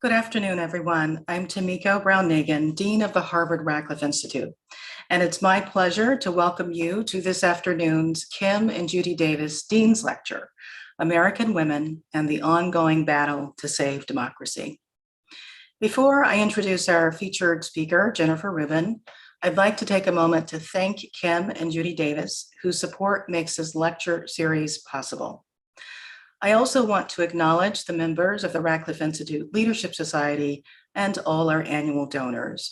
Good afternoon, everyone. I'm Tomiko Brown-Nagin, Dean of the Harvard Radcliffe Institute, and it's my pleasure to welcome you to this afternoon's Kim and Judy Davis Dean's Lecture, American Women and the Ongoing Battle to Save Democracy. Before I introduce our featured speaker, Jennifer Rubin, I'd like to take a moment to thank Kim and Judy Davis, whose support makes this lecture series possible. I also want to acknowledge the members of the Radcliffe Institute Leadership Society and all our annual donors.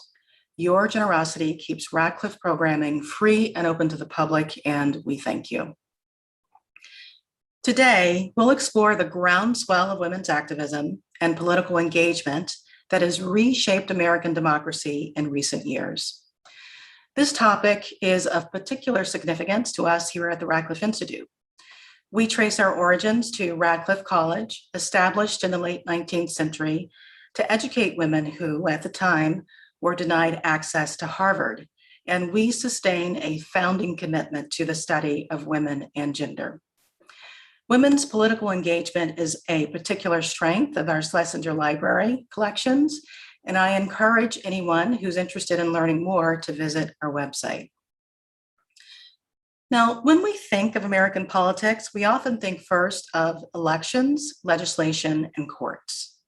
Your generosity keeps Radcliffe programming free and open to the public, and we thank you. Today, we'll explore the groundswell of women's activism and political engagement that has reshaped American democracy in recent years. This topic is of particular significance to us here at the Radcliffe Institute. We trace our origins to Radcliffe College, established in the late 19th century to educate women who, at the time, were denied access to Harvard, and we sustain a founding commitment to the study of women and gender. Women's political engagement is a particular strength of our Schlesinger Library collections, and I encourage anyone who's interested in learning more to visit our website. Now, when we think of American politics, we often think first of elections, legislation, and courts.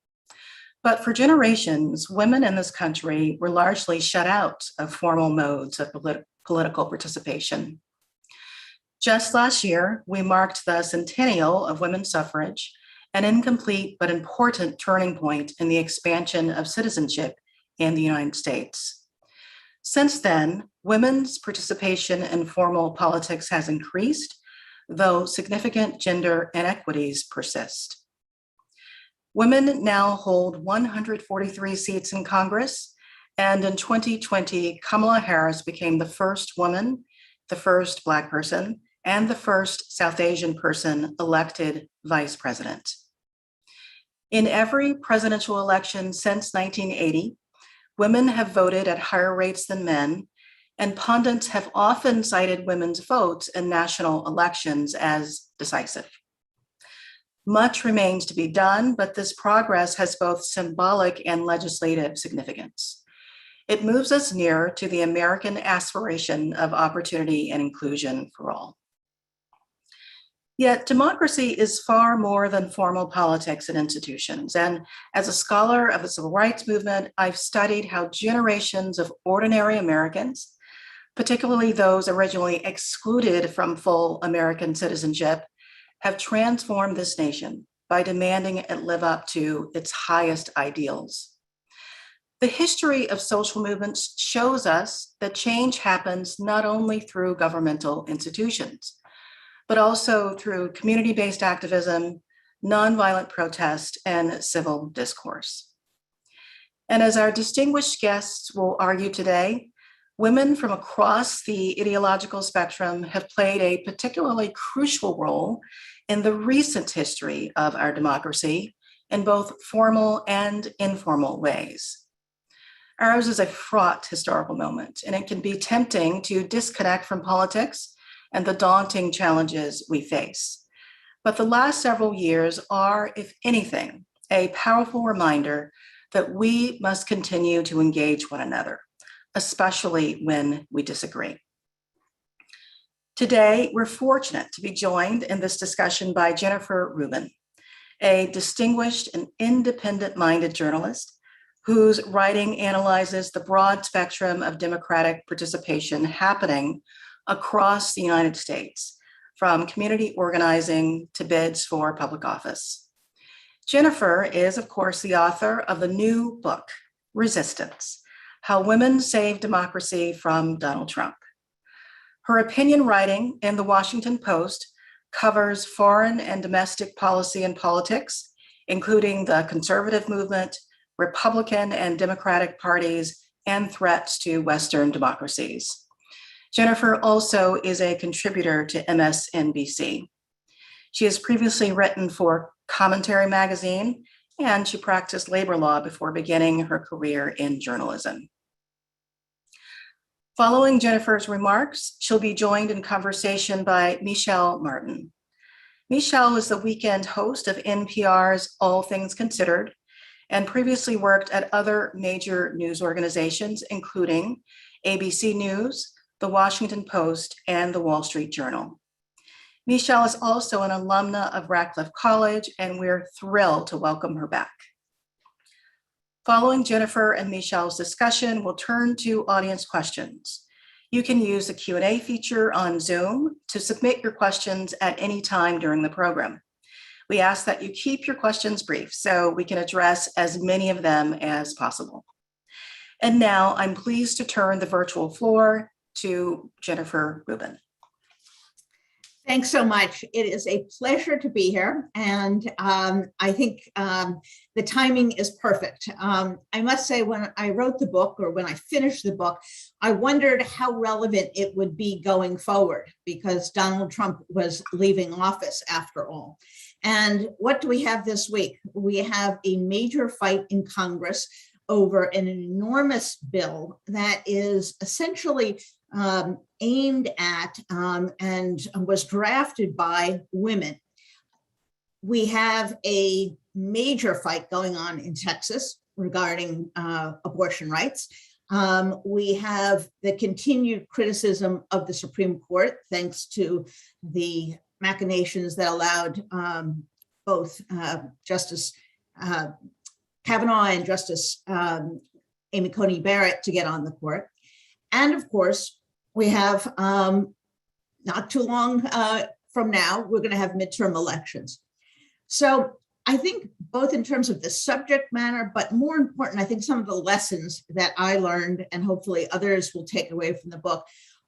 But for generations, women in this country were largely shut out of formal modes of political participation. Just last year, we marked the centennial of women's suffrage, an incomplete but important turning point in the expansion of citizenship in the United States. Since then, women's participation in formal politics has increased, though significant gender inequities persist. Women now hold 143 seats in Congress, and in 2020, Kamala Harris became the first woman, the first Black person, and the first South Asian person elected vice president. In every presidential election since 1980, women have voted at higher rates than men, and pundits have often cited women's votes in national elections as decisive. Much remains to be done, but this progress has both symbolic and legislative significance. It moves us nearer to the American aspiration of opportunity and inclusion for all. Yet democracy is far more than formal politics and institutions. And as a scholar of the civil rights movement, I've studied how generations of ordinary Americans, particularly those originally excluded from full American citizenship, have transformed this nation by demanding it live up to its highest ideals. The history of social movements shows us that change happens not only through governmental institutions, but also through community-based activism, nonviolent protest, and civil discourse. And as our distinguished guests will argue today, women from across the ideological spectrum have played a particularly crucial role in the recent history of our democracy in both formal and informal ways. Ours is a fraught historical moment, and it can be tempting to disconnect from politics and the daunting challenges we face. But the last several years are, if anything, a powerful reminder that we must continue to engage one another, especially when we disagree. Today, we're fortunate to be joined in this discussion by Jennifer Rubin, a distinguished and independent-minded journalist whose writing analyzes the broad spectrum of democratic participation happening across the United States, from community organizing to bids for public office. Jennifer is, of course, the author of the new book, Resistance: How Women Saved Democracy from Donald Trump. Her opinion writing in the Washington Post covers foreign and domestic policy and politics, including the conservative movement, Republican and Democratic parties, and threats to Western democracies. Jennifer also is a contributor to MSNBC. She has previously written for Commentary Magazine, and she practiced labor law before beginning her career in journalism. Following Jennifer's remarks, she'll be joined in conversation by Michelle Martin. Michelle is the weekend host of NPR's All Things Considered, and previously worked at other major news organizations, including ABC News, The Washington Post, and The Wall Street Journal. Michelle is also an alumna of Radcliffe College, and we're thrilled to welcome her back. Following Jennifer and Michelle's discussion, we'll turn to audience questions. You can use the Q&A feature on Zoom to submit your questions at any time during the program. We ask that you keep your questions brief so we can address as many of them as possible. And now I'm pleased to turn the virtual floor to Jennifer Rubin. Thanks so much. It is a pleasure to be here. And I think the timing is perfect. I must say, when I wrote the book, or when I finished the book, I wondered how relevant it would be going forward, because Donald Trump was leaving office after all. And what do we have this week? We have a major fight in Congress over an enormous bill that is essentially aimed at and was drafted by women. We have a major fight going on in Texas regarding abortion rights. We have the continued criticism of the Supreme Court, thanks to the machinations that allowed both Justice Kavanaugh and Justice Amy Coney Barrett to get on the court. And of course, we have not too long from now, we're going to have midterm elections. So I think both in terms of the subject matter, but more important, I think some of the lessons that I learned, and hopefully others will take away from the book,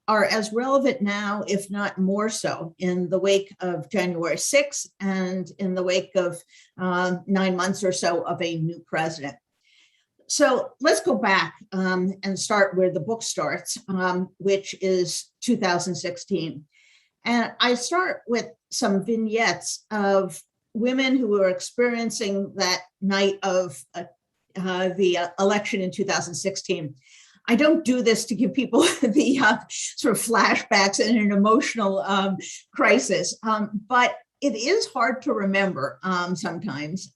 are as relevant now, if not more so, in the wake of January 6th and in the wake of 9 months or so of a new president. So let's go back and start where the book starts, which is 2016. And I start with some vignettes of women who were experiencing that night of the election in 2016. I don't do this to give people the sort of flashbacks and an emotional crisis, but it is hard to remember sometimes.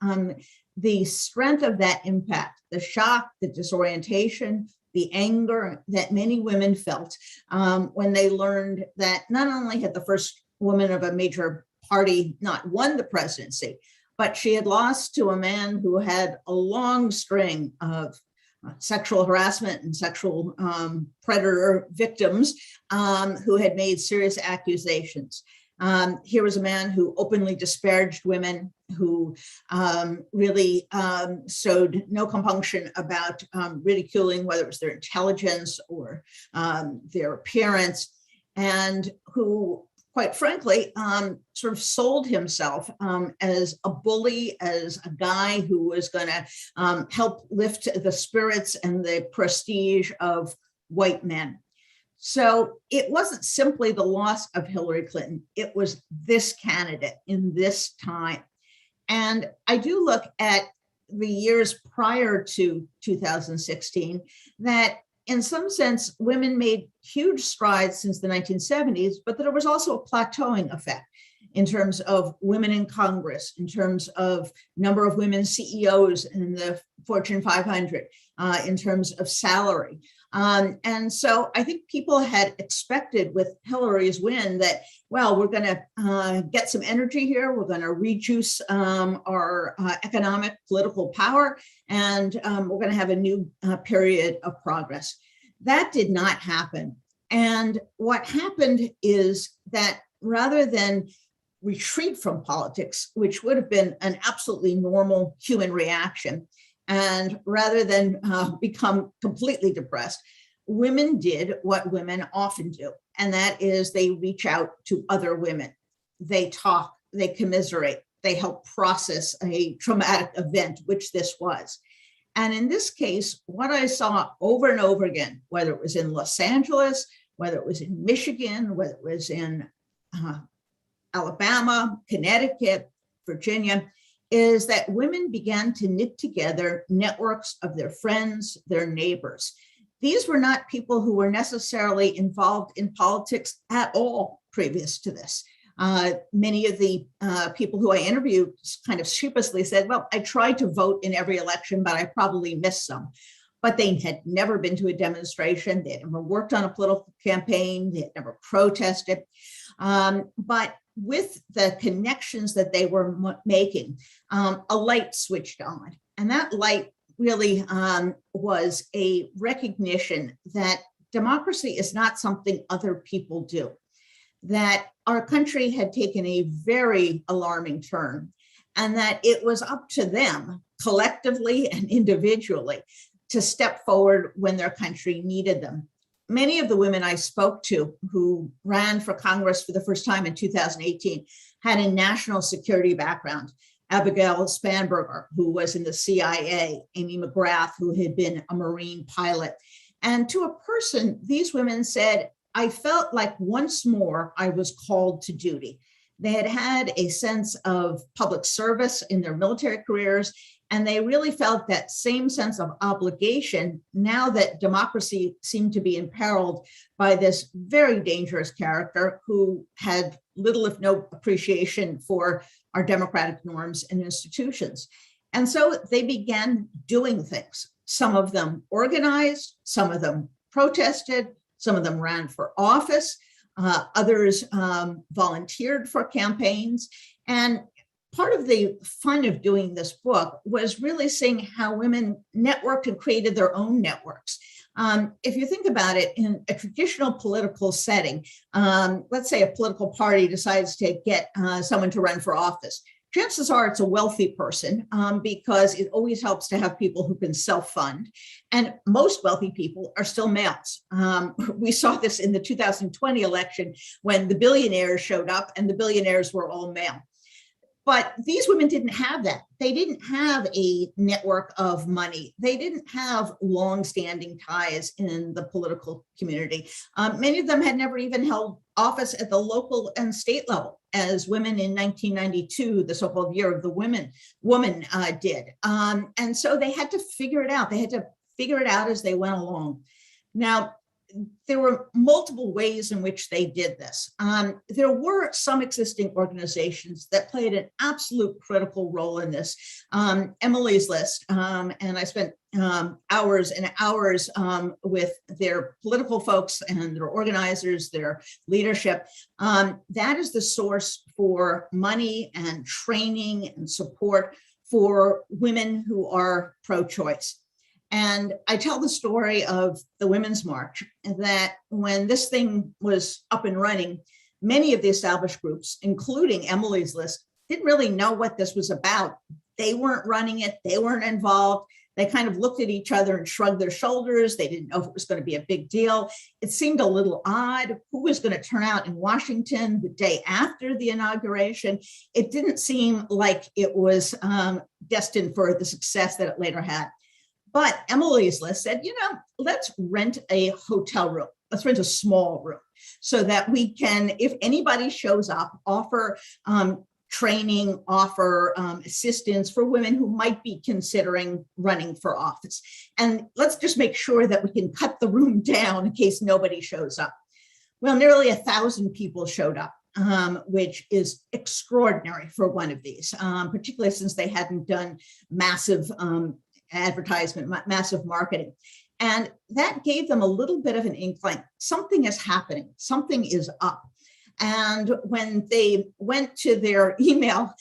The strength of that impact, the shock, the disorientation, the anger that many women felt when they learned that not only had the first woman of a major party not won the presidency, but she had lost to a man who had a long string of sexual harassment and sexual predator victims who had made serious accusations. Here was a man who openly disparaged women, who really showed no compunction about ridiculing whether it was their intelligence or their appearance, and who, quite frankly, sort of sold himself as a bully, as a guy who was going to help lift the spirits and the prestige of white men. So it wasn't simply the loss of Hillary Clinton, it was this candidate in this time. And I do look at the years prior to 2016 that in some sense, women made huge strides since the 1970s, but there was also a plateauing effect in terms of women in Congress, in terms of number of women CEOs in the Fortune 500, in terms of salary. And so I think people had expected with Hillary's win that, well, we're going to get some energy here. We're going to rejuice our economic, political power, and we're going to have a new period of progress. That did not happen. And what happened is that rather than retreat from politics, which would have been an absolutely normal human reaction, and rather than become completely depressed, women did what women often do, and that is they reach out to other women. They talk, they commiserate, they help process a traumatic event, which this was. And in this case, what I saw over and over again, whether it was in Los Angeles, whether it was in Michigan, whether it was in Alabama, Connecticut, Virginia, is that women began to knit together networks of their friends, their neighbors. These were not people who were necessarily involved in politics at all previous to this. Many of the people who I interviewed kind of sheepishly said, well, I tried to vote in every election, but I probably missed some. But they had never been to a demonstration. They had never worked on a political campaign. They had never protested. But with the connections that they were making, a light switched on. And that light really was a recognition that democracy is not something other people do, that our country had taken a very alarming turn, and that it was up to them collectively and individually to step forward when their country needed them. Many of the women I spoke to who ran for Congress for the first time in 2018 had a national security background. Abigail Spanberger, who was in the CIA, Amy McGrath, who had been a Marine pilot. And to a person, these women said, I felt like once more I was called to duty. They had had a sense of public service in their military careers, and they really felt that same sense of obligation now that democracy seemed to be imperiled by this very dangerous character who had little, if no, appreciation for our democratic norms and institutions. And so they began doing things. Some of them organized, some of them protested, some of them ran for office, others volunteered for campaigns. And part of the fun of doing this book was really seeing how women networked and created their own networks. If you think about it, in a traditional political setting, let's say a political party decides to get someone to run for office. Chances are it's a wealthy person because it always helps to have people who can self-fund. And most wealthy people are still males. We saw this in the 2020 election when the billionaires showed up and the billionaires were all male. But these women didn't have that. They didn't have a network of money. They didn't have long-standing ties in the political community. Many of them had never even held office at the local and state level, as women in 1992, the so-called Year of the Woman did. And so they had to figure it out. They had to figure it out as they went along. Now, there were multiple ways in which they did this. There were some existing organizations that played an absolute critical role in this. Emily's List, and I spent hours and hours with their political folks and their organizers, their leadership. That is the source for money and training and support for women who are pro-choice. And I tell the story of the Women's March, that when this thing was up and running, many of the established groups, including Emily's List, didn't really know what this was about. They weren't running it. They weren't involved. They kind of looked at each other and shrugged their shoulders. They didn't know if it was going to be a big deal. It seemed a little odd. Who was going to turn out in Washington the day after the inauguration? It didn't seem like it was destined for the success that it later had. But Emily's List said, let's rent a hotel room. Let's rent a small room so that we can, if anybody shows up, offer training, offer assistance for women who might be considering running for office. And let's just make sure that we can cut the room down in case nobody shows up. Well, nearly 1,000 people showed up. Which is extraordinary for one of these, particularly since they hadn't done massive advertisement, massive marketing. And that gave them a little bit of an inkling. Something is happening, something is up. And when they went to their email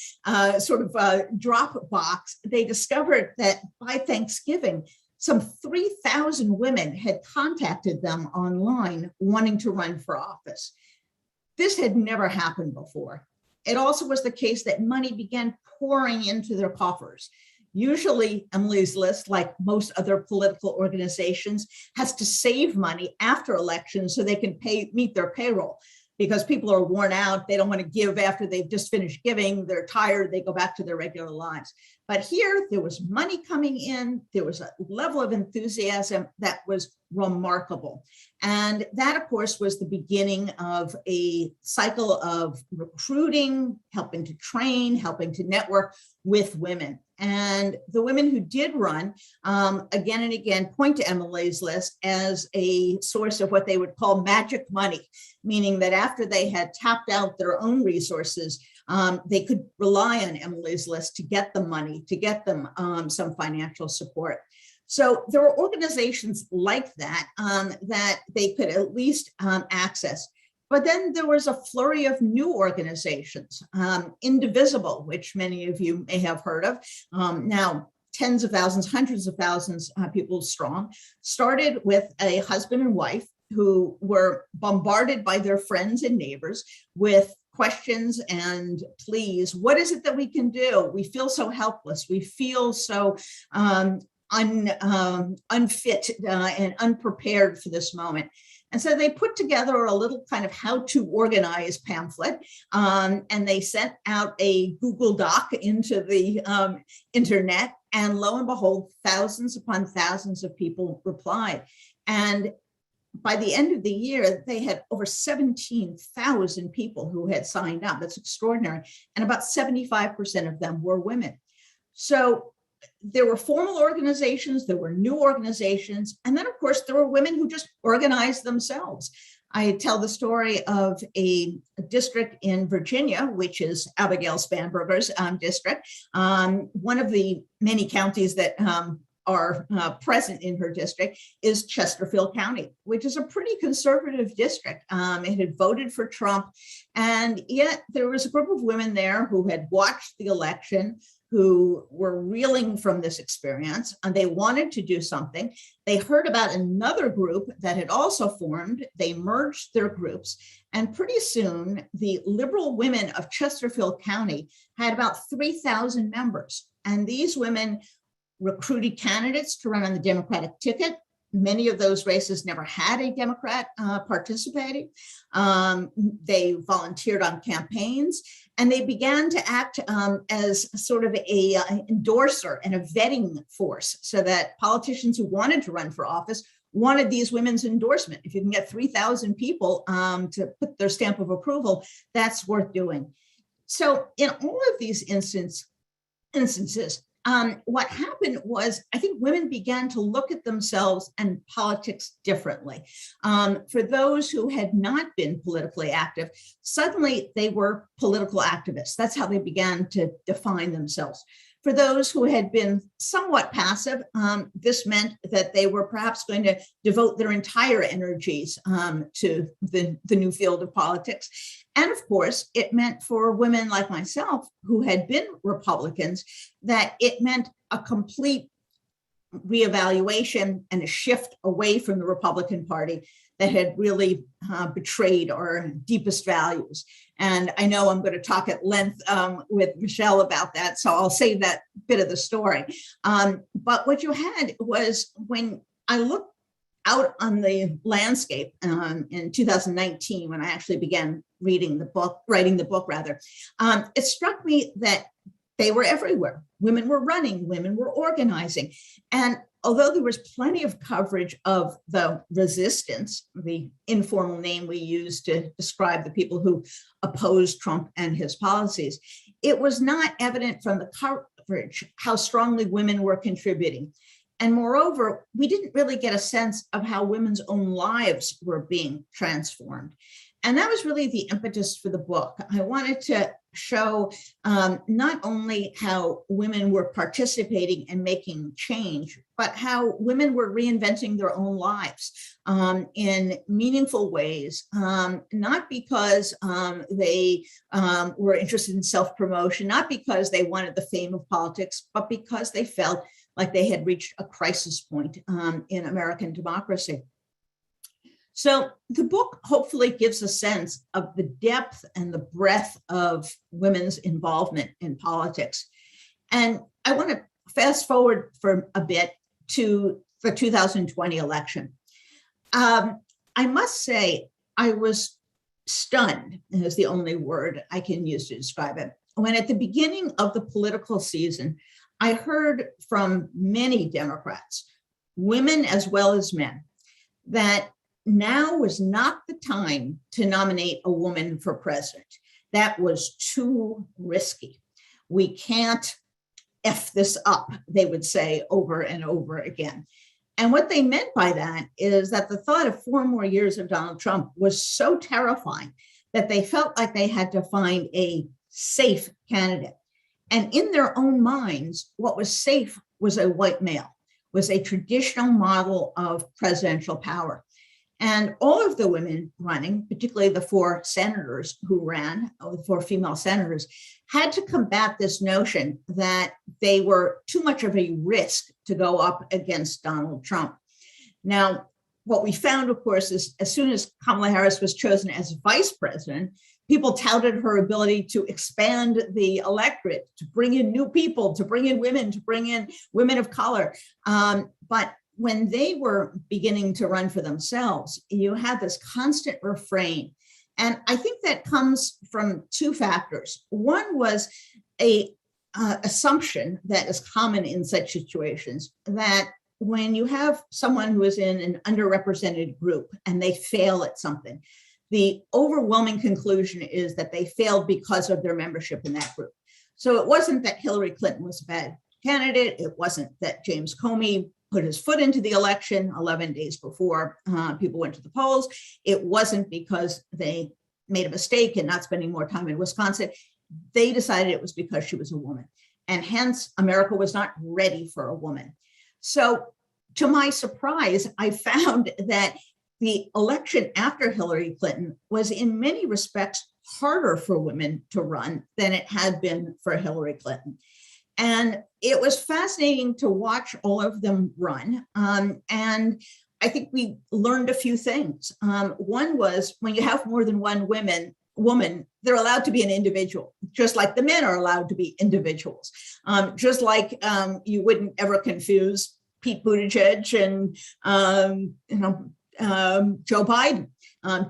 drop box, they discovered that by Thanksgiving, some 3,000 women had contacted them online wanting to run for office. This had never happened before. It also was the case that money began pouring into their coffers. Usually, Emily's List, like most other political organizations, has to save money after elections so they can meet their payroll, because people are worn out. They don't want to give after they've just finished giving. They're tired. They go back to their regular lives. But here, there was money coming in. There was a level of enthusiasm that was remarkable. And that, of course, was the beginning of a cycle of recruiting, helping to train, helping to network with women. And the women who did run, again and again, point to Emily's List as a source of what they would call magic money, meaning that after they had tapped out their own resources, they could rely on Emily's List to get the money, to get them some financial support. So there were organizations like that that they could at least access. But then there was a flurry of new organizations, Indivisible, which many of you may have heard of, now tens of thousands, hundreds of thousands people strong, started with a husband and wife who were bombarded by their friends and neighbors with questions and pleas. What is it that we can do? We feel so helpless. We feel so unfit and unprepared for this moment. And so they put together a little kind of how to organize pamphlet, and they sent out a Google Doc into the internet, and lo and behold, thousands upon thousands of people replied. And by the end of the year, they had over 17,000 people who had signed up. That's extraordinary. And about 75% of them were women. So there were formal organizations, there were new organizations, and then, of course, there were women who just organized themselves. I tell the story of a district in Virginia, which is Abigail Spanberger's district, one of the many counties that are present in her district is Chesterfield County, which is a pretty conservative district. It had voted for Trump, and yet there was a group of women there who had watched the election, who were reeling from this experience, and they wanted to do something. They heard about another group that had also formed. They merged their groups, and pretty soon the liberal women of Chesterfield County had about 3,000 members. And these women recruited candidates to run on the Democratic ticket. Many of those races never had a Democrat participating. They volunteered on campaigns, and they began to act as sort of a endorser and a vetting force, so that politicians who wanted to run for office wanted these women's endorsement. If you can get 3,000 people to put their stamp of approval, that's worth doing. So in all of these instances, what happened was, I think women began to look at themselves and politics differently. For those who had not been politically active, suddenly they were political activists. That's how they began to define themselves. For those who had been somewhat passive, this meant that they were perhaps going to devote their entire energies to the new field of politics. And of course, it meant for women like myself who had been Republicans that it meant a complete reevaluation and a shift away from the Republican Party that had really betrayed our deepest values. And I know I'm going to talk at length with Michelle about that, so I'll save that bit of the story. But what you had was, when I looked out on the landscape in 2019, when I actually began writing the book, it struck me that they were everywhere. Women were running, women were organizing. And although there was plenty of coverage of the resistance, the informal name we use to describe the people who opposed Trump and his policies, it was not evident from the coverage how strongly women were contributing. And moreover, we didn't really get a sense of how women's own lives were being transformed. And that was really the impetus for the book. I wanted to show not only how women were participating and making change, but how women were reinventing their own lives in meaningful ways, not because they were interested in self-promotion, not because they wanted the fame of politics, but because they felt like they had reached a crisis point in American democracy. So the book hopefully gives a sense of the depth and the breadth of women's involvement in politics. And I want to fast forward for a bit to the 2020 election. I must say, I was stunned, is the only word I can use to describe it, when at the beginning of the political season, I heard from many Democrats, women as well as men, that now was not the time to nominate a woman for president. That was too risky. We can't F this up, they would say over and over again. And what they meant by that is that the thought of 4 more years of Donald Trump was so terrifying that they felt like they had to find a safe candidate. And in their own minds, what was safe was a white male, was a traditional model of presidential power. And all of the women running, particularly the 4 senators who ran, the 4 female senators, had to combat this notion that they were too much of a risk to go up against Donald Trump. Now, what we found, of course, is as soon as Kamala Harris was chosen as vice president, people touted her ability to expand the electorate, to bring in new people, to bring in women of color. But when they were beginning to run for themselves, you had this constant refrain. And I think that comes from 2 factors. One was a assumption that is common in such situations, that when you have someone who is in an underrepresented group and they fail at something, the overwhelming conclusion is that they failed because of their membership in that group. So it wasn't that Hillary Clinton was a bad candidate. It wasn't that James Comey put his foot into the election 11 days before people went to the polls. It wasn't because they made a mistake in not spending more time in Wisconsin. They decided it was because she was a woman. And hence, America was not ready for a woman. So to my surprise, I found that the election after Hillary Clinton was in many respects harder for women to run than it had been for Hillary Clinton. And it was fascinating to watch all of them run. And I think we learned a few things. One was when you have more than one woman, they're allowed to be an individual, just like the men are allowed to be individuals. Just like you wouldn't ever confuse Pete Buttigieg and Joe Biden.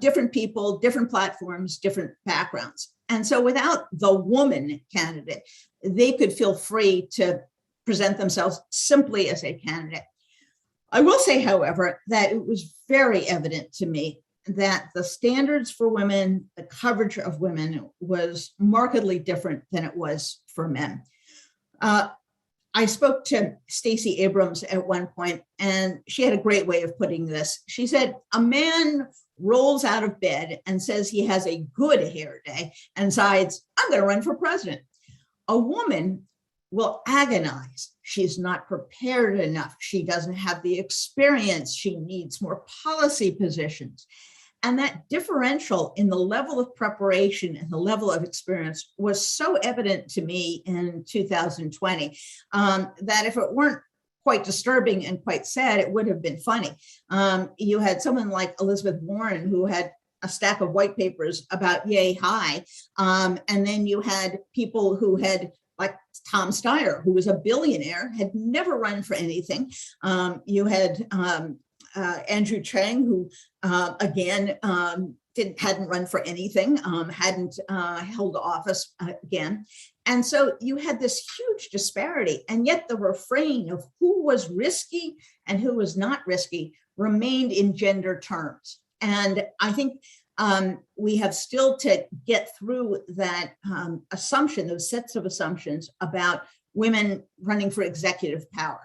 Different people, different platforms, different backgrounds. And so without the woman candidate, they could feel free to present themselves simply as a candidate. I will say, however, that it was very evident to me that the standards for women, the coverage of women was markedly different than it was for men. I spoke to Stacey Abrams at one point, and she had a great way of putting this. She said, a man rolls out of bed and says he has a good hair day and decides, I'm going to run for president. A woman will agonize. She's not prepared enough. She doesn't have the experience. She needs more policy positions. And that differential in the level of preparation and the level of experience was so evident to me in 2020 that if it weren't quite disturbing and quite sad, it would have been funny. You had someone like Elizabeth Warren who had a stack of white papers about yay high. And then you had people who had, like Tom Steyer, who was a billionaire, had never run for anything. You had Andrew Chang, who again hadn't run for anything, hadn't held office again. And so you had this huge disparity, and yet the refrain of who was risky and who was not risky remained in gender terms. And I think we have still to get through that assumption, those sets of assumptions about women running for executive power.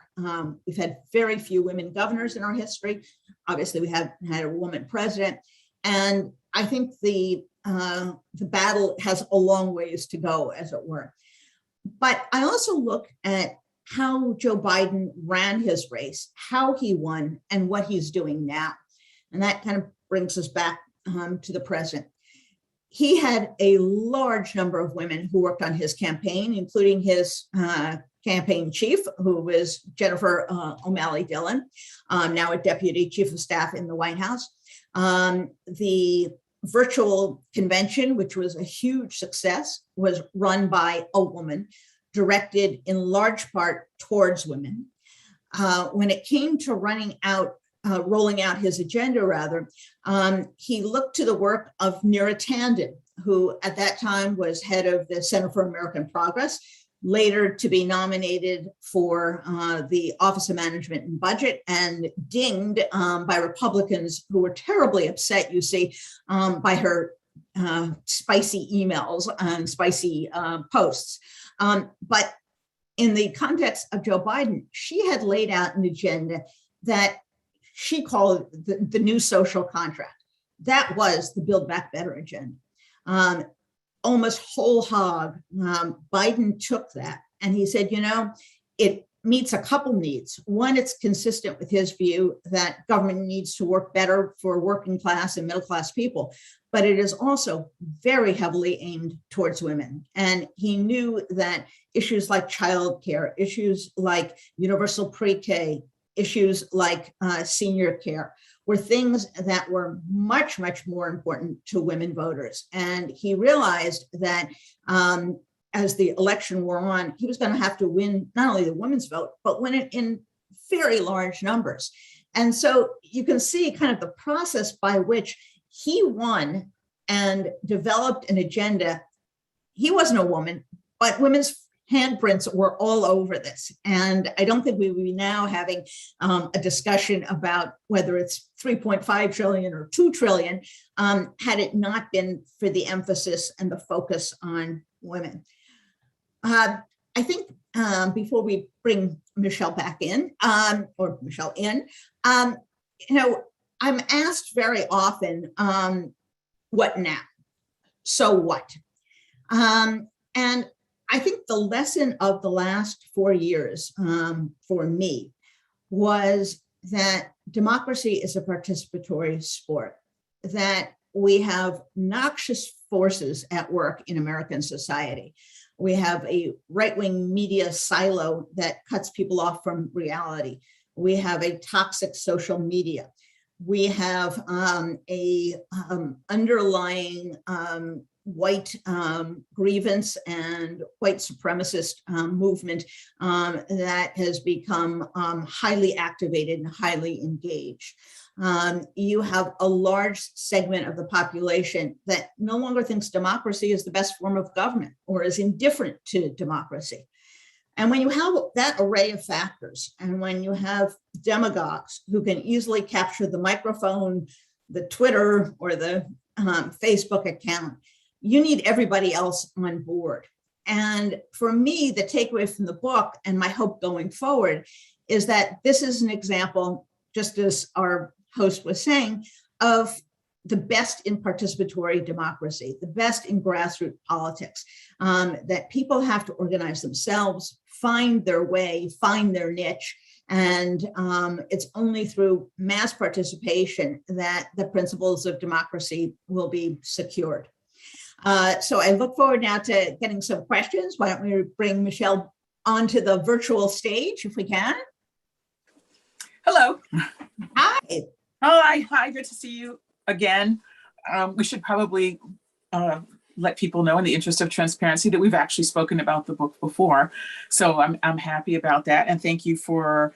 We've had very few women governors in our history. Obviously, we have had a woman president. And I think the battle has a long ways to go, as it were. But I also look at how Joe Biden ran his race, how he won, and what he's doing now. And that kind of brings us back to the present. He had a large number of women who worked on his campaign, including his campaign chief, who was Jennifer O'Malley Dillon, now a deputy chief of staff in the White House. The virtual convention, which was a huge success, was run by a woman, directed in large part towards women. When it came to rolling out his agenda, he looked to the work of Neera Tanden, who at that time was head of the Center for American Progress, later to be nominated for the Office of Management and Budget and dinged by Republicans who were terribly upset, you see, by her spicy emails and spicy posts. But in the context of Joe Biden, she had laid out an agenda that she called the new social contract. That was the Build Back Better agenda. Almost whole hog, Biden took that and he said, it meets a couple needs. One, it's consistent with his view that government needs to work better for working class and middle class people, but it is also very heavily aimed towards women. And he knew that issues like childcare, issues like universal pre-K, issues like senior care were things that were much, much more important to women voters. And he realized that as the election wore on, he was going to have to win not only the women's vote, but win it in very large numbers. And so you can see kind of the process by which he won and developed an agenda. He wasn't a woman, but women's handprints were all over this. And I don't think we would be now having a discussion about whether it's 3.5 trillion or 2 trillion, had it not been for the emphasis and the focus on women. I think before we bring Michelle back in, or Michelle in, I'm asked very often, what now? So what? And I think the lesson of the last 4 years for me was that democracy is a participatory sport, that we have noxious forces at work in American society. We have a right-wing media silo that cuts people off from reality. We have a toxic social media. We have a underlying white grievance and white supremacist movement that has become highly activated and highly engaged. You have a large segment of the population that no longer thinks democracy is the best form of government or is indifferent to democracy. And when you have that array of factors, and when you have demagogues who can easily capture the microphone, the Twitter, or the Facebook account, you need everybody else on board. And for me, the takeaway from the book and my hope going forward is that this is an example, just as our host was saying, of the best in participatory democracy, the best in grassroots politics, that people have to organize themselves, find their way, find their niche. And it's only through mass participation that the principles of democracy will be secured. So I look forward now to getting some questions. Why don't we bring Michelle onto the virtual stage if we can? Hello. Hi. Hi, good to see you again. We should probably let people know, in the interest of transparency, that we've actually spoken about the book before. So I'm happy about that. And thank you for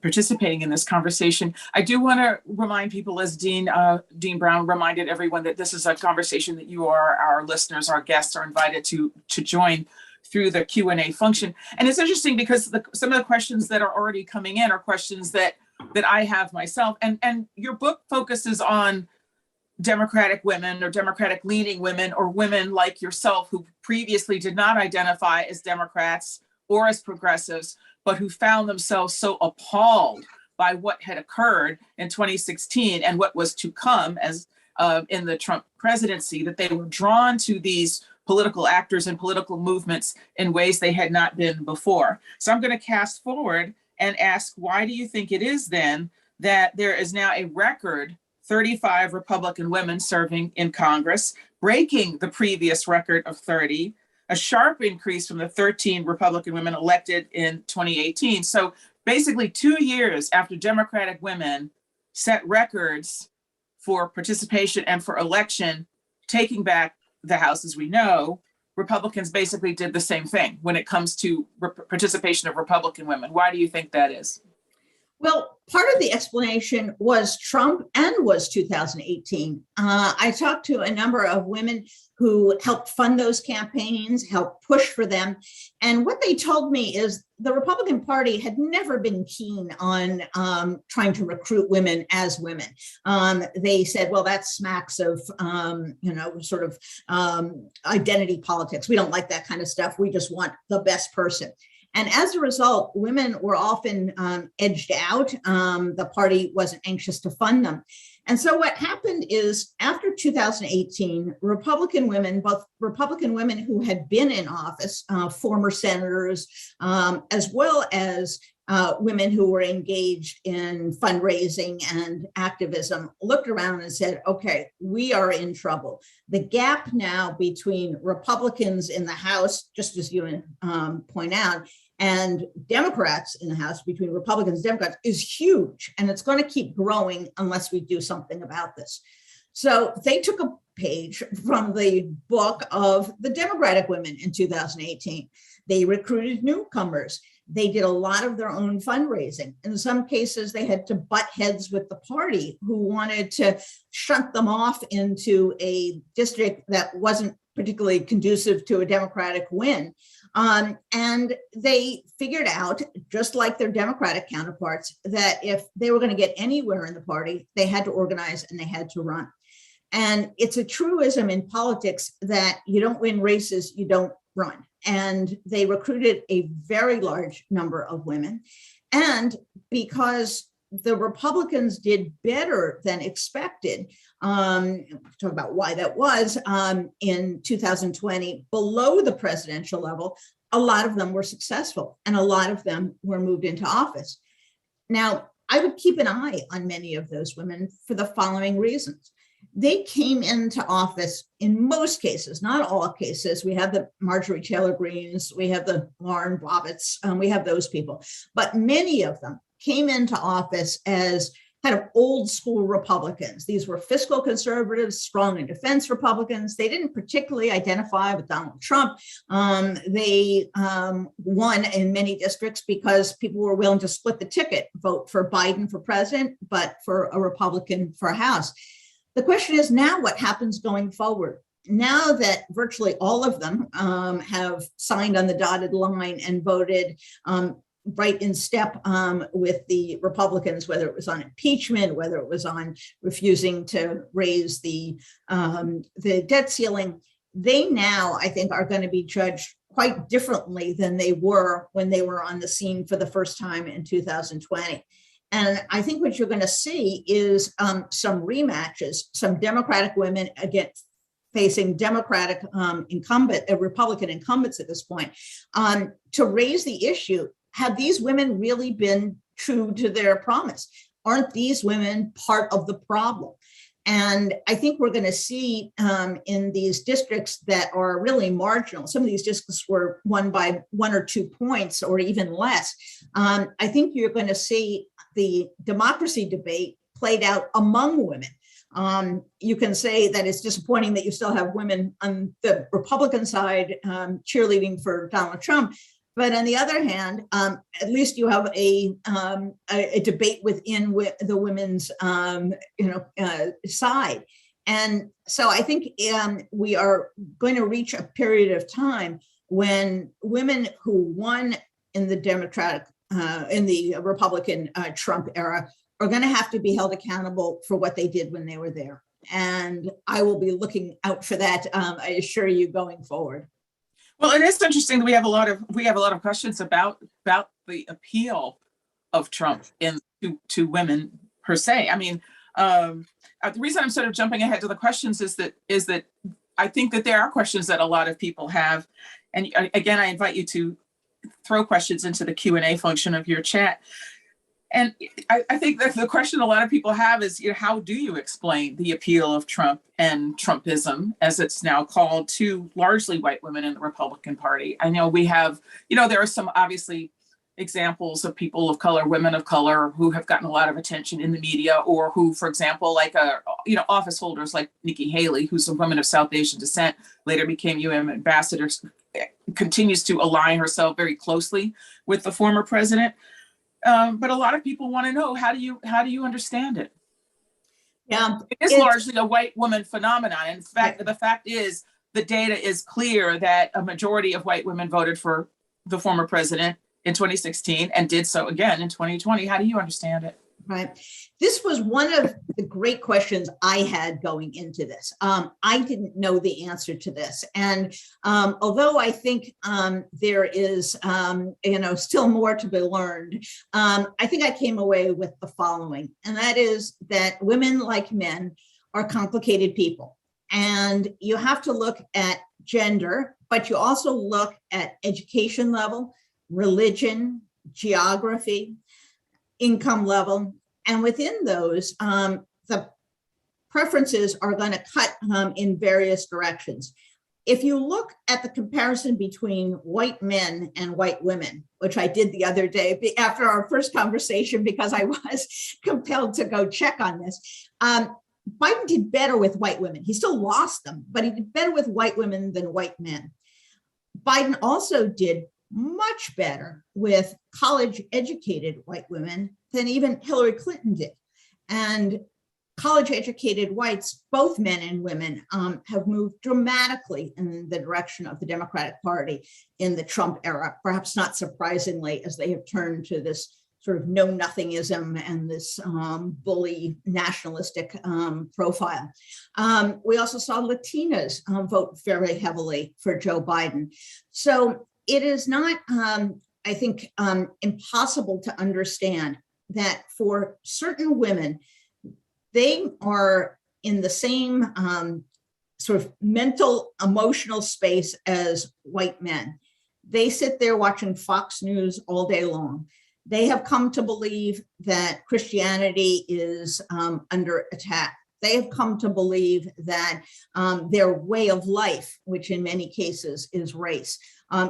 participating in this conversation. I do want to remind people, as Dean Brown reminded everyone, that this is a conversation that you, our listeners, our guests, are invited to join through the Q&A function. And it's interesting because some of the questions that are already coming in are questions that I have myself. And your book focuses on Democratic women or Democratic leaning women, or women like yourself who previously did not identify as Democrats or as progressives, but who found themselves so appalled by what had occurred in 2016 and what was to come as in the Trump presidency, that they were drawn to these political actors and political movements in ways they had not been before. So I'm going to cast forward and ask, why do you think it is then that there is now a record 35 Republican women serving in Congress, breaking the previous record of 30, a sharp increase from the 13 Republican women elected in 2018. So basically 2 years after Democratic women set records for participation and for election, taking back the House, as we know, Republicans basically did the same thing when it comes to participation of Republican women. Why do you think that is? Well, part of the explanation was Trump and was 2018. I talked to a number of women who helped fund those campaigns, helped push for them. And what they told me is the Republican Party had never been keen on trying to recruit women as women. They said, well, that smacks of, sort of identity politics. We don't like that kind of stuff. We just want the best person. And as a result, women were often edged out. The party wasn't anxious to fund them. And so what happened is after 2018, Republican women, both Republican women who had been in office, former senators, as well as women who were engaged in fundraising and activism, looked around and said, okay, we are in trouble. The gap now between Republicans in the House, just as you point out, and Democrats in the House, between Republicans and Democrats, is huge. And it's going to keep growing unless we do something about this. So they took a page from the book of the Democratic women in 2018. They recruited newcomers. They did a lot of their own fundraising. In some cases, they had to butt heads with the party who wanted to shunt them off into a district that wasn't particularly conducive to a Democratic win. And they figured out, just like their Democratic counterparts, that if they were going to get anywhere in the party, they had to organize and they had to run. And it's a truism in politics that you don't win races, you don't run. And they recruited a very large number of women. And because the Republicans did better than expected, talk about why that was, in 2020, below the presidential level, a lot of them were successful and a lot of them were moved into office. Now, I would keep an eye on many of those women for the following reasons. They came into office in most cases, not all cases. We have the Marjorie Taylor Greens, we have the Lauren Boebberts, we have those people, but many of them came into office as kind of old school Republicans. These were fiscal conservatives, strong in defense Republicans. They didn't particularly identify with Donald Trump. They won in many districts because people were willing to split the ticket, vote for Biden for president, but for a Republican for House. The question is now what happens going forward? Now that virtually all of them have signed on the dotted line and voted right in step with the Republicans, whether it was on impeachment, whether it was on refusing to raise the debt ceiling, they now, I think, are going to be judged quite differently than they were when they were on the scene for the first time in 2020. And I think what you're going to see is some rematches, some Democratic women against facing Democratic Republican incumbents at this point, to raise the issue. Have these women really been true to their promise? Aren't these women part of the problem? And I think we're going to see in these districts that are really marginal, some of these districts were won by 1 or 2 points or even less. I think you're going to see the democracy debate played out among women. You can say that it's disappointing that you still have women on the Republican side cheerleading for Donald Trump. But on the other hand, at least you have a debate within the women's side. And so I think we are going to reach a period of time when women who won in the Republican Trump era are going to have to be held accountable for what they did when they were there. And I will be looking out for that, I assure you, going forward. Well, it is interesting that we have a lot of questions about the appeal of Trump to women per se. I mean, the reason I'm sort of jumping ahead to the questions is that I think that there are questions that a lot of people have, and again, I invite you to throw questions into the Q&A function of your chat. And I think that the question a lot of people have is, how do you explain the appeal of Trump and Trumpism, as it's now called, to largely white women in the Republican Party? I know we have, there are some obviously examples of people of color, women of color, who have gotten a lot of attention in the media, or who, for example, like office holders like Nikki Haley, who's a woman of South Asian descent, later became UN ambassador, continues to align herself very closely with the former president. but a lot of people want to know, how do you understand it? Yeah, It is it's- largely a white woman phenomenon. In fact, the fact is, the data is clear that a majority of white women voted for the former president in 2016 and did so again in 2020. How do you understand it? Right. This was one of the great questions I had going into this. I didn't know the answer to this. And although I think there is, still more to be learned, I think I came away with the following, and that is that women, like men, are complicated people. And you have to look at gender, but you also look at education level, religion, geography, income level. And within those, the preferences are going to cut in various directions. If you look at the comparison between white men and white women, which I did the other day after our first conversation, because I was compelled to go check on this, Biden did better with white women. He still lost them, but he did better with white women than white men. Biden also did much better with college educated white women than even Hillary Clinton did. And college educated whites, both men and women, have moved dramatically in the direction of the Democratic Party in the Trump era, perhaps not surprisingly, as they have turned to this sort of know-nothingism and this bully nationalistic profile. We also saw Latinas vote very heavily for Joe Biden. So it is not, I think, impossible to understand that for certain women, they are in the same sort of mental, emotional space as white men. They sit there watching Fox News all day long. They have come to believe that Christianity is under attack. They have come to believe that their way of life, which in many cases is race,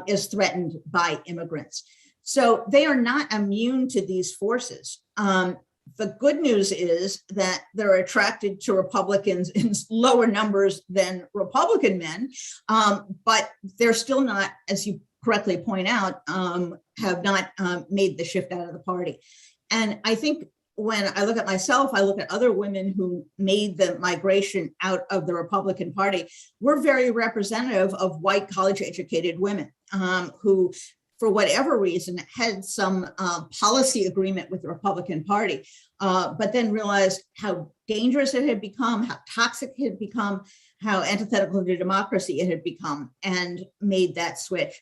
is threatened by immigrants. So they are not immune to these forces. The good news is that they're attracted to Republicans in lower numbers than Republican men, but they're still not, as you correctly point out, have not made the shift out of the party. And I think when I look at myself, I look at other women who made the migration out of the Republican Party. We're very representative of white college educated women who, for whatever reason, had some policy agreement with the Republican Party, but then realized how dangerous it had become, how toxic it had become, how antithetical to democracy it had become, and made that switch.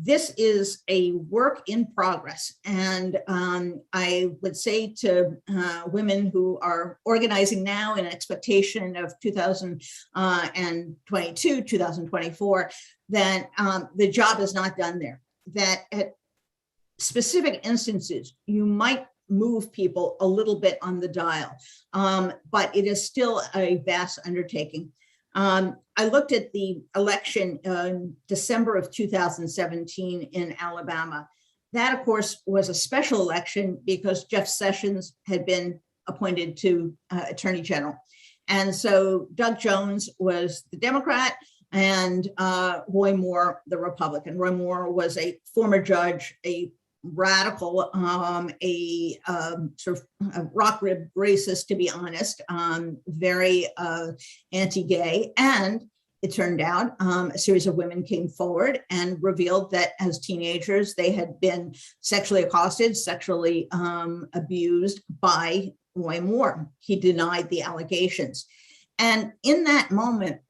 This is a work in progress. And I would say to women who are organizing now in expectation of 2022, 2024, that the job is not done there. That at specific instances, you might move people a little bit on the dial, but it is still a vast undertaking. I looked at the election in December of 2017 in Alabama. That, of course, was a special election because Jeff Sessions had been appointed to Attorney General. And so Doug Jones was the Democrat and Roy Moore, the Republican. Roy Moore was a former judge, a radical, sort of a rock rib racist, to be honest, very anti-gay. And it turned out a series of women came forward and revealed that as teenagers, they had been sexually accosted, sexually abused by Roy Moore. He denied the allegations. And in that moment,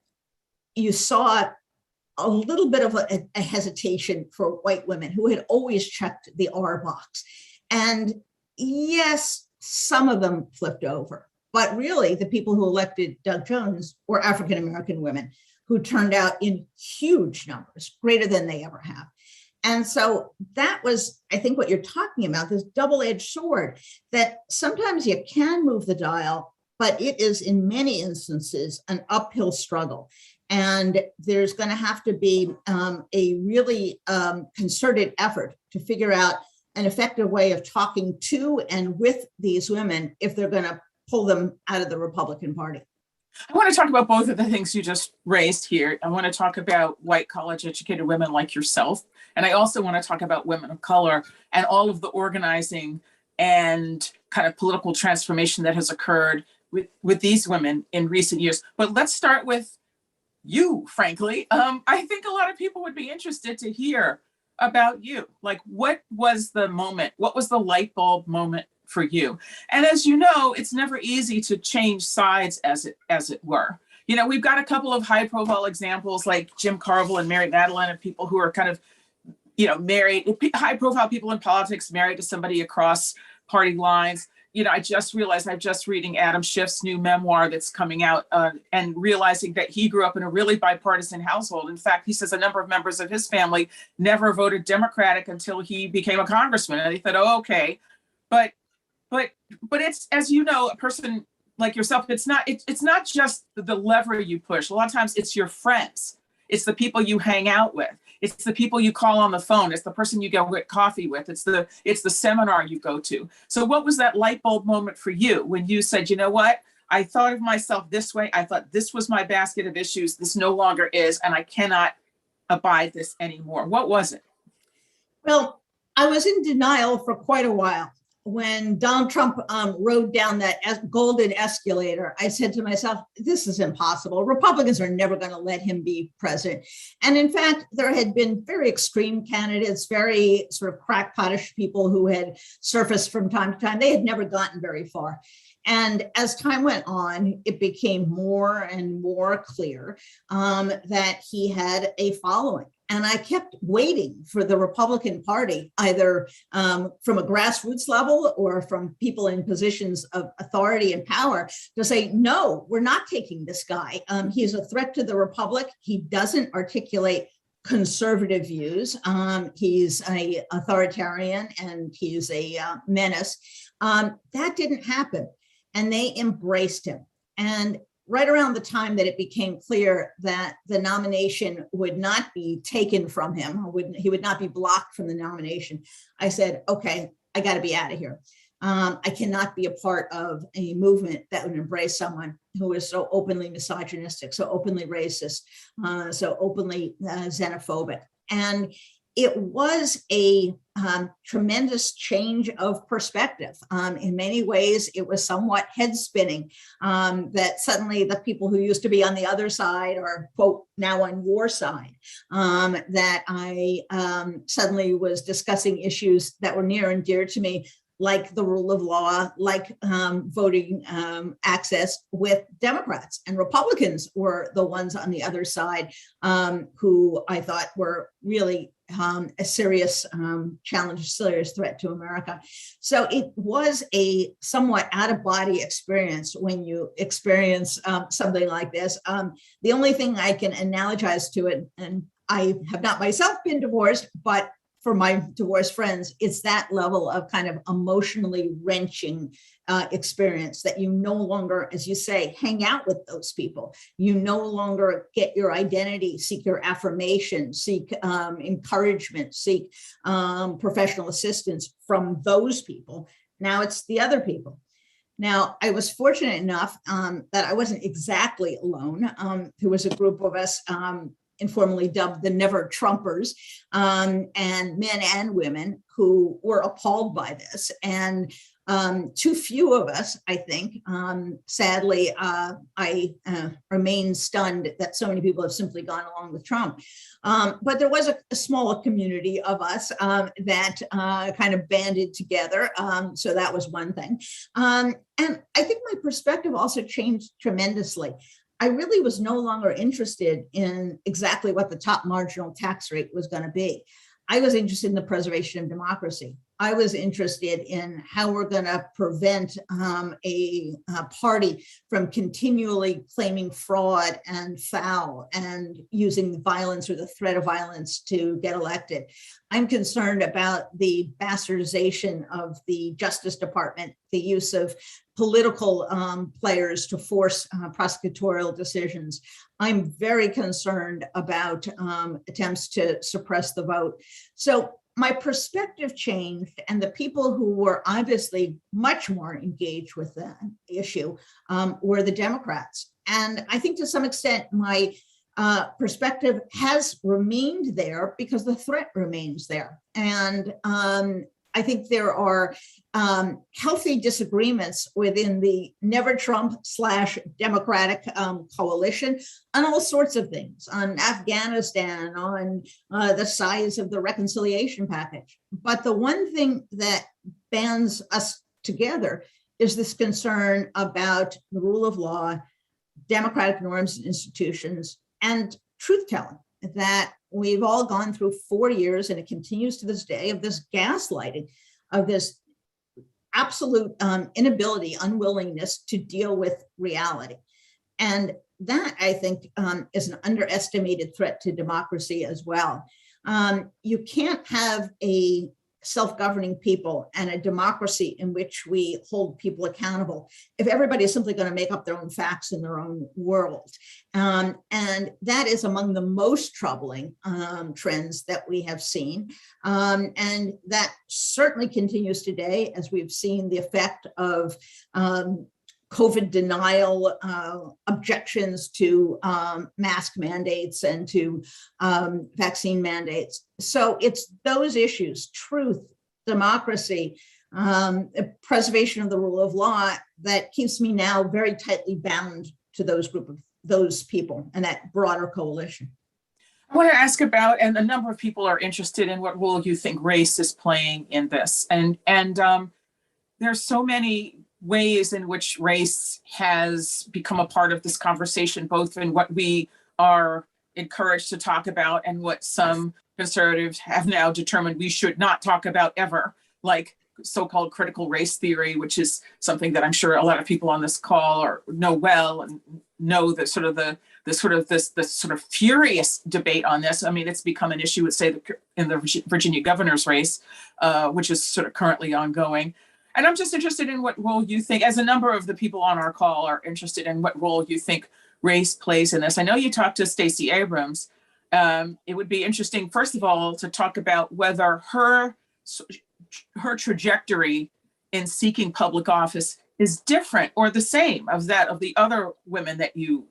you saw a little bit of a hesitation for white women who had always checked the R box. And yes, some of them flipped over, but really the people who elected Doug Jones were African-American women who turned out in huge numbers, greater than they ever have. And so that was, I think, what you're talking about, this double-edged sword, that sometimes you can move the dial, but it is in many instances an uphill struggle. And there's going to have to be a really concerted effort to figure out an effective way of talking to and with these women if they're going to pull them out of the Republican Party. I want to talk about both of the things you just raised here. I want to talk about white college educated women like yourself. And I also want to talk about women of color and all of the organizing and kind of political transformation that has occurred with these women in recent years. But let's start with you, frankly. I think a lot of people would be interested to hear about you. Like, what was the moment? What was the light bulb moment for you? And as you know, it's never easy to change sides, as it were. You know, we've got a couple of high profile examples like Jim Carville and Mary Matalin, of people who are kind of, you know, married, high profile people in politics married to somebody across party lines. You know, I just realized I'm just reading Adam Schiff's new memoir that's coming out, and realizing that he grew up in a really bipartisan household. In fact, he says a number of members of his family never voted Democratic until he became a congressman. And he thought, oh, okay. But it's, as you know, a person like yourself, it's not just the lever you push. A lot of times it's your friends. It's the people you hang out with. It's the people you call on the phone. It's the person you go get coffee with. It's the seminar you go to. So what was that light bulb moment for you when you said, you know what? I thought of myself this way. I thought this was my basket of issues. This no longer is, and I cannot abide this anymore. What was it? Well, I was in denial for quite a while. When Donald Trump rode down that golden escalator, I said to myself, this is impossible. Republicans are never going to let him be president. And in fact, there had been very extreme candidates, very sort of crackpotish people who had surfaced from time to time. They had never gotten very far. And as time went on, it became more and more clear that he had a following. And I kept waiting for the Republican Party, either from a grassroots level or from people in positions of authority and power, to say, no, we're not taking this guy. He's a threat to the Republic. He doesn't articulate conservative views. He's an authoritarian and he's a menace. That didn't happen. And they embraced him. And right around the time that it became clear that the nomination would not be taken from him, he would not be blocked from the nomination, I said, okay, I got to be out of here. I cannot be a part of a movement that would embrace someone who is so openly misogynistic, so openly racist, so openly xenophobic. And it was a tremendous change of perspective. In many ways, it was somewhat head spinning that suddenly the people who used to be on the other side are, quote, now on your side, that I suddenly was discussing issues that were near and dear to me, like the rule of law, like voting access, with Democrats. And Republicans were the ones on the other side who I thought were really a serious challenge, a serious threat to America. So it was a somewhat out-of-body experience when you experience something like this. The only thing I can analogize to it, and I have not myself been divorced, but for my divorced friends, it's that level of kind of emotionally wrenching experience that you no longer, as you say, hang out with those people. You no longer get your identity, seek your affirmation, seek encouragement, seek professional assistance from those people. Now it's the other people. Now, I was fortunate enough that I wasn't exactly alone. There was a group of us informally dubbed the Never Trumpers, and men and women who were appalled by this. And too few of us, I think, sadly, I remain stunned that so many people have simply gone along with Trump. But there was a small community of us that kind of banded together. So that was one thing. And I think my perspective also changed tremendously. I really was no longer interested in exactly what the top marginal tax rate was going to be. I was interested in the preservation of democracy. I was interested in how we're going to prevent a party from continually claiming fraud and foul and using violence or the threat of violence to get elected. I'm concerned about the bastardization of the Justice Department, the use of political players to force prosecutorial decisions. I'm very concerned about attempts to suppress the vote. So my perspective changed, and the people who were obviously much more engaged with that issue were the Democrats. And I think to some extent, my perspective has remained there because the threat remains there. And I I think there are healthy disagreements within the Never Trump / Democratic coalition on all sorts of things, on Afghanistan, on the size of the reconciliation package. But the one thing that bands us together is this concern about the rule of law, democratic norms and institutions, and truth-telling, that we've all gone through 4 years, and it continues to this day, of this gaslighting, of this absolute inability, unwillingness to deal with reality. And that, I think, is an underestimated threat to democracy as well. You can't have a self-governing people and a democracy in which we hold people accountable if everybody is simply going to make up their own facts in their own world. And that is among the most troubling trends that we have seen. And that certainly continues today, as we've seen the effect of COVID denial, objections to mask mandates and to vaccine mandates. So it's those issues, truth, democracy, preservation of the rule of law, that keeps me now very tightly bound to those people and that broader coalition. I want to ask about, and a number of people are interested in, what role you think race is playing in this. And there's so many ways in which race has become a part of this conversation, both in what we are encouraged to talk about and what some conservatives have now determined we should not talk about ever, like so-called critical race theory, which is something that I'm sure a lot of people on this call know well, and know that this sort of furious debate on this. I mean, it's become an issue, let's say, in the Virginia governor's race, which is sort of currently ongoing. And I'm just interested in what role you think, as a number of the people on our call are interested in, what role you think race plays in this. I know you talked to Stacey Abrams. It would be interesting, first of all, to talk about whether her trajectory in seeking public office is different or the same of that of the other women that you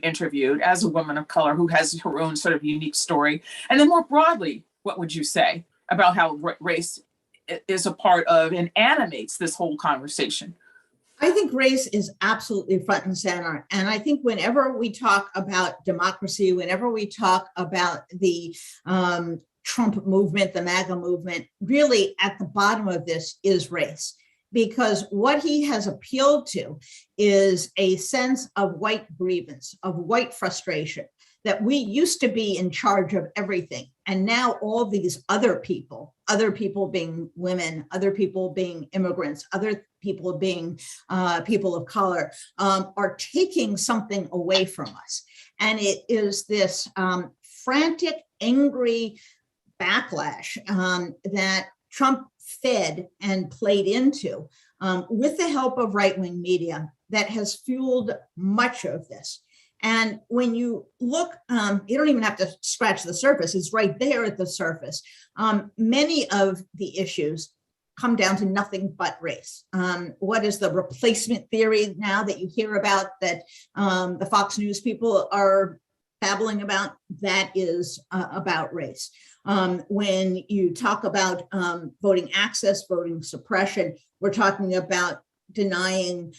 interviewed, as a woman of color who has her own sort of unique story. And then more broadly, what would you say about how race is a part of and animates this whole conversation? I think race is absolutely front and center. And I think whenever we talk about democracy, whenever we talk about the Trump movement, the MAGA movement, really at the bottom of this is race. Because what he has appealed to is a sense of white grievance, of white frustration, that we used to be in charge of everything. And now all these other people being women, other people being immigrants, other people being people of color, are taking something away from us. And it is this frantic, angry backlash that Trump fed and played into with the help of right-wing media that has fueled much of this. And when you look, you don't even have to scratch the surface. It's right there at the surface. Many of the issues come down to nothing but race. What is the replacement theory now that you hear about, that the Fox News people are babbling about? That is about race. When you talk about voting access, voting suppression, we're talking about denying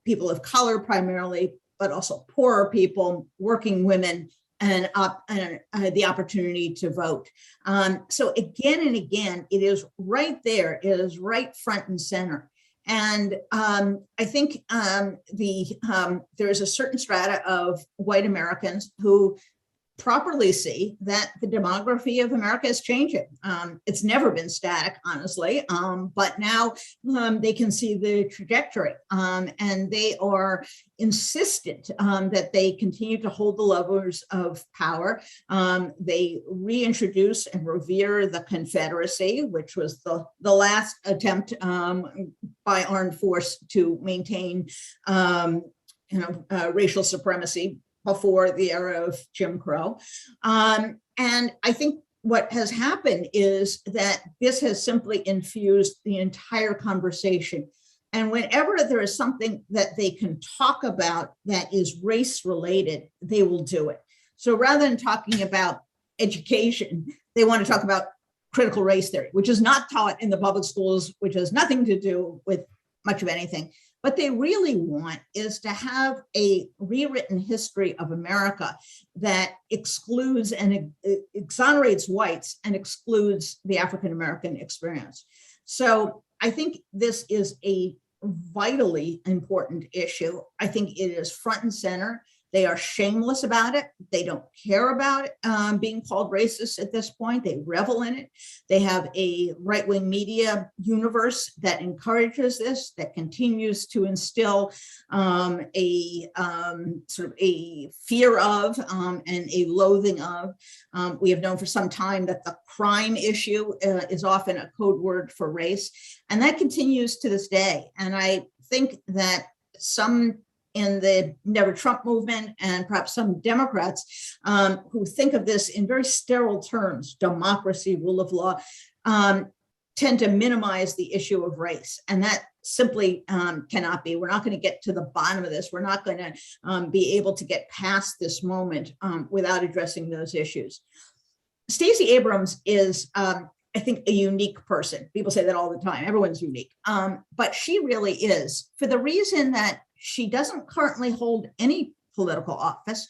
people of color primarily, but also poorer people, working women, and the opportunity to vote. So again and again, it is right there. It is right front and center. And I think there is a certain strata of white Americans who properly see that the demography of America is changing. It's never been static, honestly, but now they can see the trajectory, and they are insistent that they continue to hold the levers of power. They reintroduce and revere the Confederacy, which was the last attempt by armed force to maintain racial supremacy before the era of Jim Crow. And I think what has happened is that this has simply infused the entire conversation. And whenever there is something that they can talk about that is race related, they will do it. So rather than talking about education, they want to talk about critical race theory, which is not taught in the public schools, which has nothing to do with much of anything. What they really want is to have a rewritten history of America that excludes and exonerates whites and excludes the African-American experience. So I think this is a vitally important issue. I think it is front and center. They are shameless about it. They don't care about it being called racist at this point. They revel in it. They have a right-wing media universe that encourages this, that continues to instill a sort of a fear of and a loathing of. We have known for some time that the crime issue is often a code word for race, and that continues to this day. And I think that some in the Never Trump movement and perhaps some Democrats who think of this in very sterile terms, democracy, rule of law, tend to minimize the issue of race. And that simply cannot be. We're not going to get to the bottom of this. We're not going to be able to get past this moment without addressing those issues. Stacey Abrams is, I think, a unique person. People say that all the time. Everyone's unique. But she really is, for the reason that she doesn't currently hold any political office.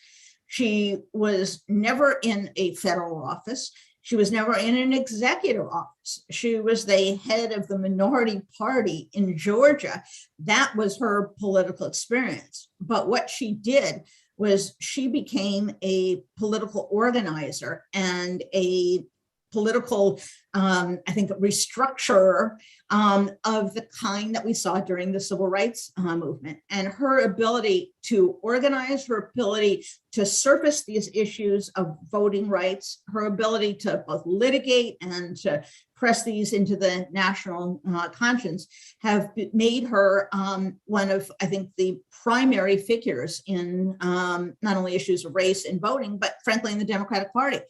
She was never in a federal office. She was never in an executive office. She was the head of the minority party in Georgia. That was her political experience. But what she did was she became a political organizer and a political, I think, restructurer of the kind that we saw during the civil rights movement. And her ability to organize, her ability to surface these issues of voting rights, her ability to both litigate and to press these into the national conscience have made her one of, I think, the primary figures in not only issues of race and voting, but frankly, in the Democratic Party.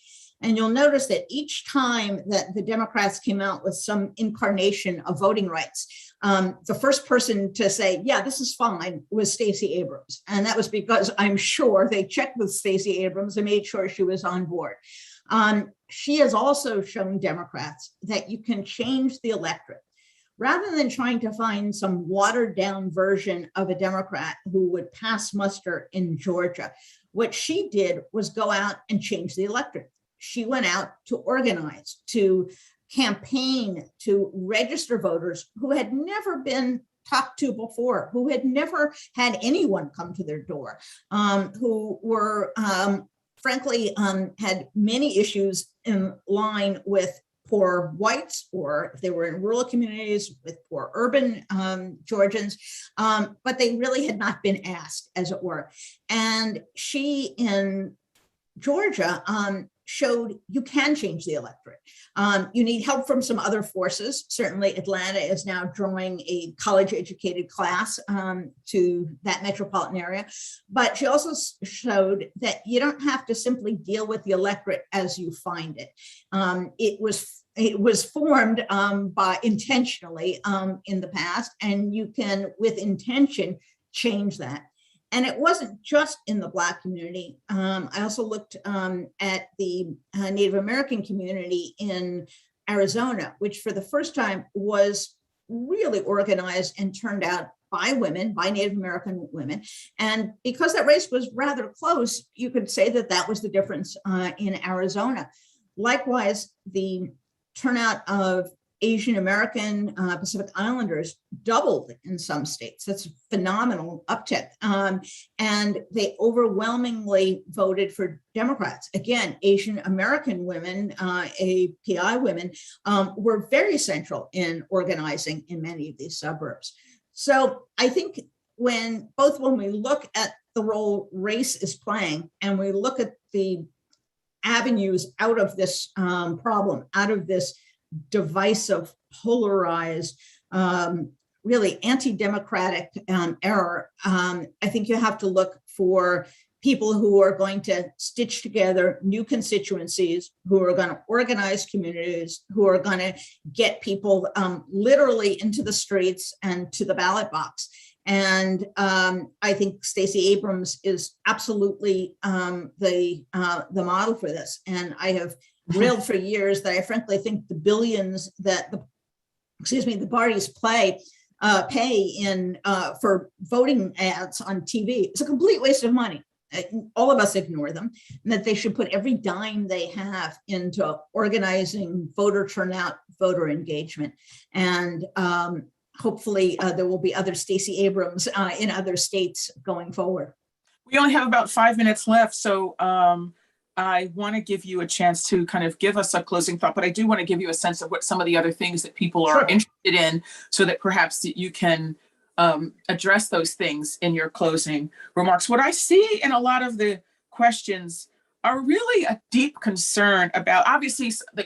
And you'll notice that each time that the Democrats came out with some incarnation of voting rights, the first person to say, yeah, this is fine, was Stacey Abrams. And that was because I'm sure they checked with Stacey Abrams and made sure she was on board. She has also shown Democrats that you can change the electorate. Rather than trying to find some watered down version of a Democrat who would pass muster in Georgia, what she did was go out and change the electorate. She went out to organize, to campaign, to register voters who had never been talked to before, who had never had anyone come to their door, who were, frankly, had many issues in line with poor whites, or if they were in rural communities, with poor urban Georgians, but they really had not been asked, as it were. And she, in Georgia, showed you can change the electorate. You need help from some other forces. Certainly Atlanta is now drawing a college-educated class to that metropolitan area. But she also showed that you don't have to simply deal with the electorate as you find it. It was formed by intentionally in the past, and you can, with intention, change that. And it wasn't just in the Black community. I also looked at the Native American community in Arizona, which for the first time was really organized and turned out by women, by Native American women. And because that race was rather close, you could say that that was the difference in Arizona. Likewise, the turnout of Asian American Pacific Islanders doubled in some states. That's a phenomenal uptick. And they overwhelmingly voted for Democrats. Again, Asian American women, API women, were very central in organizing in many of these suburbs. So I think when we look at the role race is playing and we look at the avenues out of this problem, out of this divisive, polarized, really anti-democratic error, I think you have to look for people who are going to stitch together new constituencies, who are going to organize communities, who are going to get people literally into the streets and to the ballot box. And I think Stacey Abrams is absolutely the model for this. And I have railed for years that I frankly think the billions that the parties pay in for voting ads on TV. It's a complete waste of money. All of us ignore them, and that they should put every dime they have into organizing voter turnout, voter engagement. And hopefully there will be other Stacey Abrams in other states going forward. We only have about 5 minutes left, so I want to give you a chance to kind of give us a closing thought, but I do want to give you a sense of what some of the other things that people are interested in, so that perhaps you can address those things in your closing remarks. What I see in a lot of the questions are really a deep concern about, obviously, the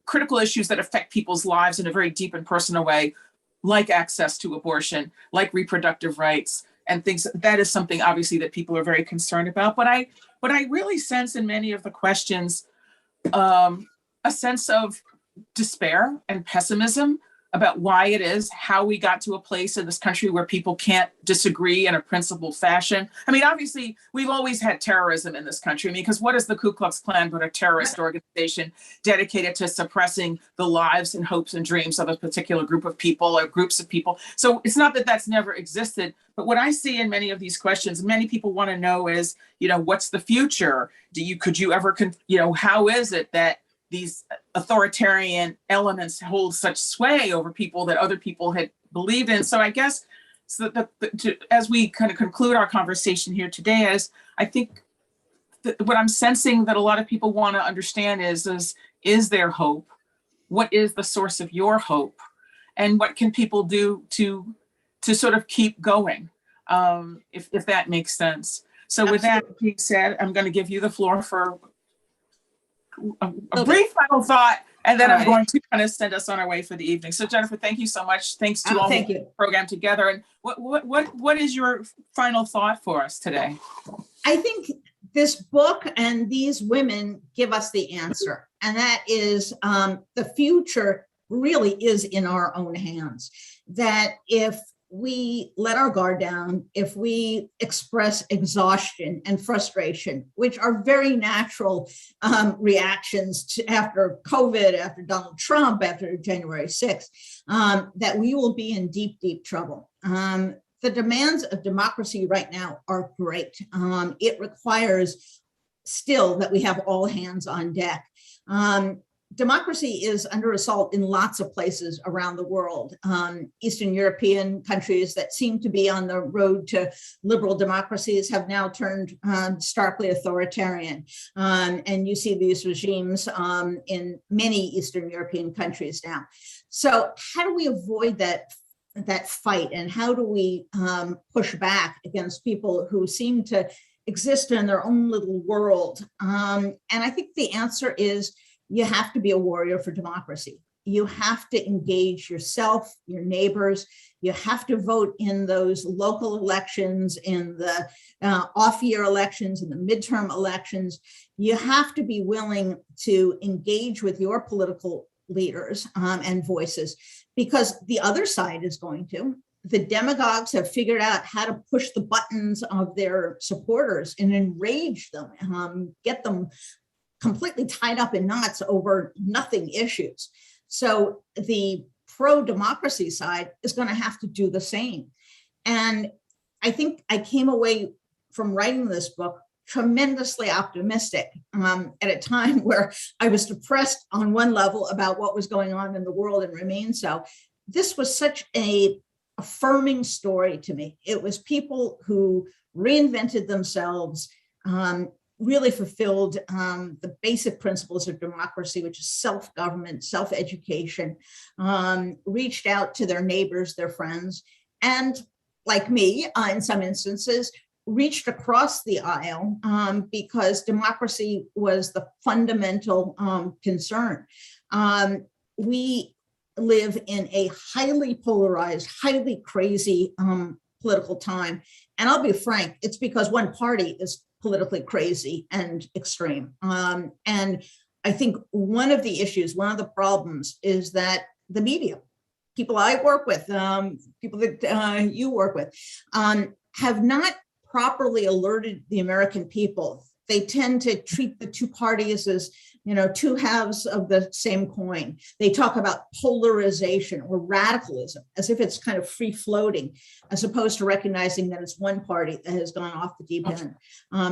critical issues that affect people's lives in a very deep and personal way, like access to abortion, like reproductive rights, and things. That is something obviously that people are very concerned about. But I really sense in many of the questions a sense of despair and pessimism about why it is, how we got to a place in this country where people can't disagree in a principled fashion. I mean, obviously, we've always had terrorism in this country. I mean, because what is the Ku Klux Klan but a terrorist organization dedicated to suppressing the lives and hopes and dreams of a particular group of people or groups of people? So it's not that that's never existed, but what I see in many of these questions, many people want to know is, what's the future? Could you ever, how is it that these authoritarian elements hold such sway over people that other people had believed in? So I guess as we kind of conclude our conversation here today, I think what I'm sensing that a lot of people want to understand is there hope? What is the source of your hope? And what can people do to sort of keep going, if that makes sense? So with that being said, I'm going to give you the floor for a brief final thought, and then I'm going to kind of send us on our way for the evening. So Jennifer, thank you so much. Thanks to all the program together. And what is your final thought for us today? I think this book and these women give us the answer, and that is the future really is in our own hands. That if we let our guard down, if we express exhaustion and frustration, which are very natural reactions after COVID, after Donald Trump, after January 6th, that we will be in deep, deep trouble. The demands of democracy right now are great. It requires still that we have all hands on deck. Democracy is under assault in lots of places around the world. Eastern European countries that seem to be on the road to liberal democracies have now turned starkly authoritarian. And you see these regimes in many Eastern European countries now. So how do we avoid that fight? And how do we push back against people who seem to exist in their own little world? And I think the answer is, you have to be a warrior for democracy. You have to engage yourself, your neighbors. You have to vote in those local elections, in the off-year elections, in the midterm elections. You have to be willing to engage with your political leaders and voices, because the other side is going to. The demagogues have figured out how to push the buttons of their supporters and enrage them, get them completely tied up in knots over nothing issues. So the pro-democracy side is going to have to do the same. And I think I came away from writing this book tremendously optimistic at a time where I was depressed on one level about what was going on in the world and remain so. This was such an affirming story to me. It was people who reinvented themselves, really fulfilled the basic principles of democracy, which is self-government, self-education, reached out to their neighbors, their friends, and like me, in some instances, reached across the aisle because democracy was the fundamental concern. We live in a highly polarized, highly crazy political time. And I'll be frank, it's because one party is politically crazy and extreme. And I think one of the issues, one of the problems is that the media, people I work with, people that you work with, have not properly alerted the American people they tend to treat the two parties as, you know, two halves of the same coin. They talk about polarization or radicalism as if it's kind of free floating, as opposed to recognizing that it's one party that has gone off the deep end.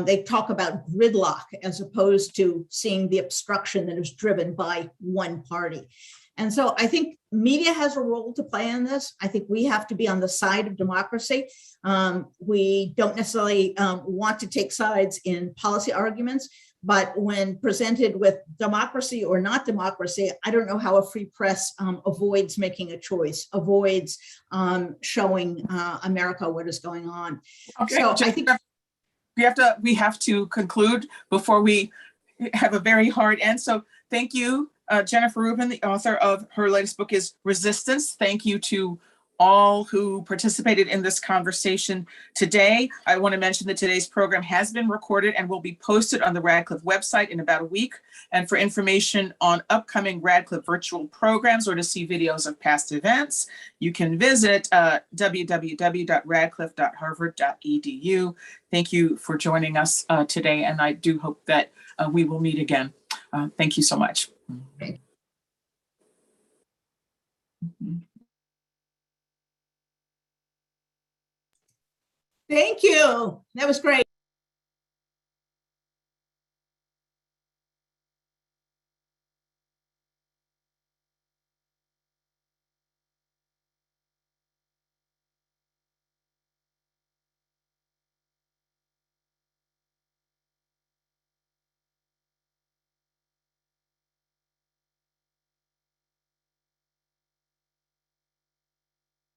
They talk about gridlock as opposed to seeing the obstruction that is driven by one party. And so I think media has a role to play in this. I think we have to be on the side of democracy. We don't necessarily want to take sides in policy arguments, but when presented with democracy or not democracy, I don't know how a free press avoids making a choice, avoids showing America what is going on. Okay, So I think we have to conclude before we have a very hard end. So thank you, Jennifer Rubin, the author of her latest book is Resistance. Thank you to all who participated in this conversation today. I want to mention that today's program has been recorded and will be posted on the Radcliffe website in about a week. And for information on upcoming Radcliffe virtual programs or to see videos of past events, you can visit www.radcliffe.harvard.edu. Thank you for joining us today, and I do hope that we will meet again. Thank you so much. thank you. That was great.